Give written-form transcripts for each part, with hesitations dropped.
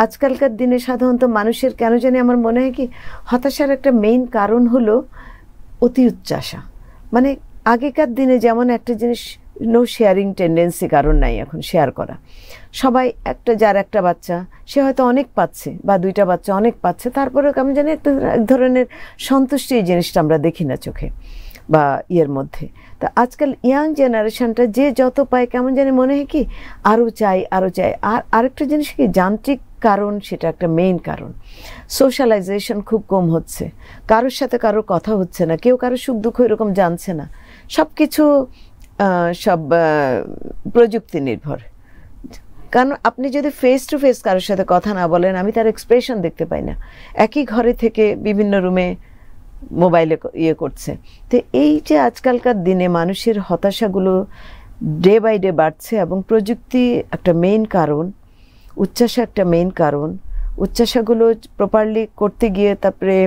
আজকালকার দিনে সাধারণত মানুষের কেন জানি আমার মনে হয় কি হতাশার একটা মেইন কারণ হলো অতি উচ্চাসা। মানে আগেকার দিনে যেমন একটা জিনিস নো শেয়ারিং টেন্ডেন্সি কারণ নাই এখন শেয়ার করা, সবাই যার একটা বাচ্চা সে হয়তো অনেক পাচ্ছে বা দুইটা বাচ্চা অনেক পাচ্ছে, তারপরেও কেমন জানি এক ধরনের সন্তুষ্টি এই জিনিসটা আমরা দেখি না চোখে বা ইয়ের মধ্যে। তা আজকাল ইয়াং জেনারেশনটা যে যত পায় কেমন জানি মনে হয় কি আরও চাই আরও চাই। আর আরেকটা জিনিস কি যান্ত্রিক কারণ, সেটা একটা মেইন কারণ। সোশ্যালাইজেশন খুব কম হচ্ছে, কারোর সাথে কারোর কথা হচ্ছে না, কেউ কারোর সুখ দুঃখ এরকম জানছে না, সব কিছু সব প্রযুক্তি নির্ভর। কারণ আপনি যদি ফেস টু ফেস কারোর সাথে কথা না বলেন, আমি তার এক্সপ্রেশন দেখতে পাই না, একই ঘরে থেকে বিভিন্ন রুমে মোবাইলে করছে। তো এই যে আজকালকার দিনে মানুষের হতাশাগুলো ডে বাই ডে বাড়ছে এবং প্রযুক্তি একটা মেইন কারণ, উচ্চাসা একটা মেইন কারণ। উচ্চাসাগুলো প্রপারলি করতে গিয়ে তারপরে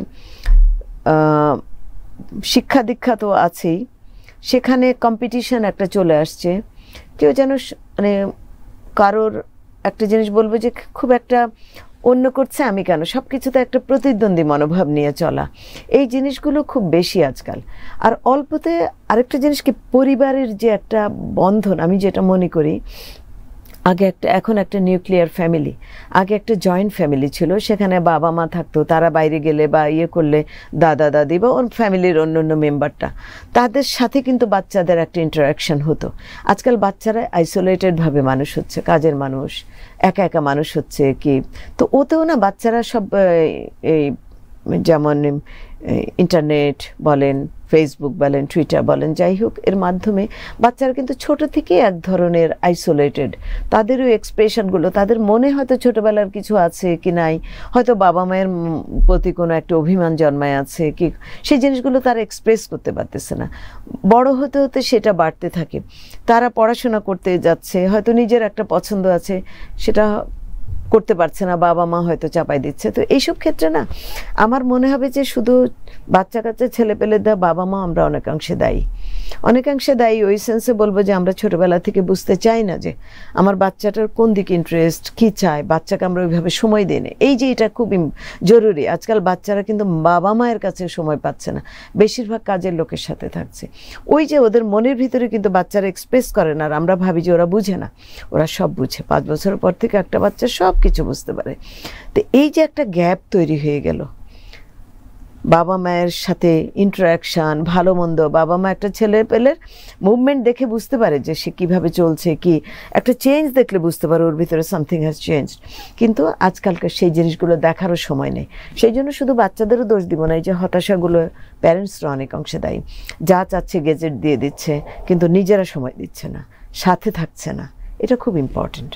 শিক্ষা দীক্ষা তো আছেই, সেখানে কম্পিটিশন একটা চলে আসছে। কেউ যেন মানে কারোর একটা জিনিস বলবো যে খুব একটা অন্য করছে আমি কেন, সব কিছুতে একটা প্রতিদ্বন্দ্বী মনোভাব নিয়ে চলা, এই জিনিসগুলো খুব বেশি আজকাল। আর অল্পতে আরেকটা জিনিস কি পরিবারের যে একটা বন্ধন, আমি যেটা মনে করি এখন একটা নিউক্লিয়ার ফ্যামিলি, আগে একটা জয়েন্ট ফ্যামিলি ছিল, সেখানে বাবা মা থাকতো, তারা বাইরে গেলে বা করলে দাদা দাদি বা ওর ফ্যামিলির অন্য অন্য মেম্বারটা, তাদের সাথে কিন্তু বাচ্চাদের একটা ইন্টারাকশন হতো। আজকাল বাচ্চারা আইসোলেটেডভাবে মানুষ হচ্ছে, কাজের মানুষ, একা একা মানুষ হচ্ছে কি, তো ওতেও না বাচ্চারা সব এই যেমন ইন্টারনেট বলেন, ফেসবুক বলেন, টুইটার বলেন, যাই হোক, এর মাধ্যমে বাচ্চারা কিন্তু ছোট থেকে এক ধরনের আইসোলেটেড। তাদেরও এক্সপ্রেশনগুলো, তাদের মনে হয়তো ছোটবেলার কিছু আছে কি নাই, হয়তো বাবা মায়ের প্রতি কোনো একটা অভিমান জন্মায় আছে কি, সেই জিনিসগুলো তারা এক্সপ্রেস করতে পারতেছে না। বড় হতে হতে সেটা বাড়তে থাকে, তারা পড়াশোনা করতে যাচ্ছে, হয়তো নিজের একটা পছন্দ আছে, সেটা করতে পারছে না, বাবা মা হয়তো চাপাই দিচ্ছে। তো এইসব ক্ষেত্রে না আমার মনে হবে যে শুধু বাচ্চা কাচ্চা ছেলে পেলে দেওয়া বাবা মা আমরা অনেকাংশে দায়ী। ওই সেন্সে বলবো যে আমরা ছোটবেলা থেকে বুঝতে চাই না যে আমার বাচ্চাটার কোন দিকে ইন্টারেস্ট, কি চায়, বাচ্চাকে আমরা ওইভাবে সময় দিই না। এই যে এটা খুব জরুরি। আজকাল বাচ্চারা কিন্তু বাবা মায়ের কাছে সময় পাচ্ছে না, বেশিরভাগ কাজের লোকের সাথে থাকছে। ওই যে ওদের মনের ভিতরে কিন্তু বাচ্চারা এক্সপ্রেস করে না, আর আমরা ভাবি যে ওরা বুঝে না, ওরা সব বুঝে। 5 বছরের পর থেকে একটা বাচ্চা সব কিছু বুঝতে পারে। তো এই যে একটা গ্যাপ তৈরি হয়ে গেল, বাবা মায়ের সাথে ইন্টারাকশান, ভালো মন্দ, বাবা মা একটা ছেলে পেলের মুভমেন্ট দেখে বুঝতে পারে যে সে কীভাবে চলছে, কি একটা চেঞ্জ দেখলে বুঝতে পারে ওর ভিতরে সামথিং হ্যাজ চেঞ্জ। কিন্তু আজকালকার সেই জিনিসগুলো দেখারও সময় নেই। সেই জন্য শুধু বাচ্চাদেরও দোষ দিব না, এই যে হতাশাগুলো প্যারেন্টসরা অনেক অংশে দায়ী। যা চাচ্ছে গেজেট দিয়ে দিচ্ছে, কিন্তু নিজেরা সময় দিচ্ছে না, সাথে থাকছে না। এটা খুব ইম্পর্টেন্ট।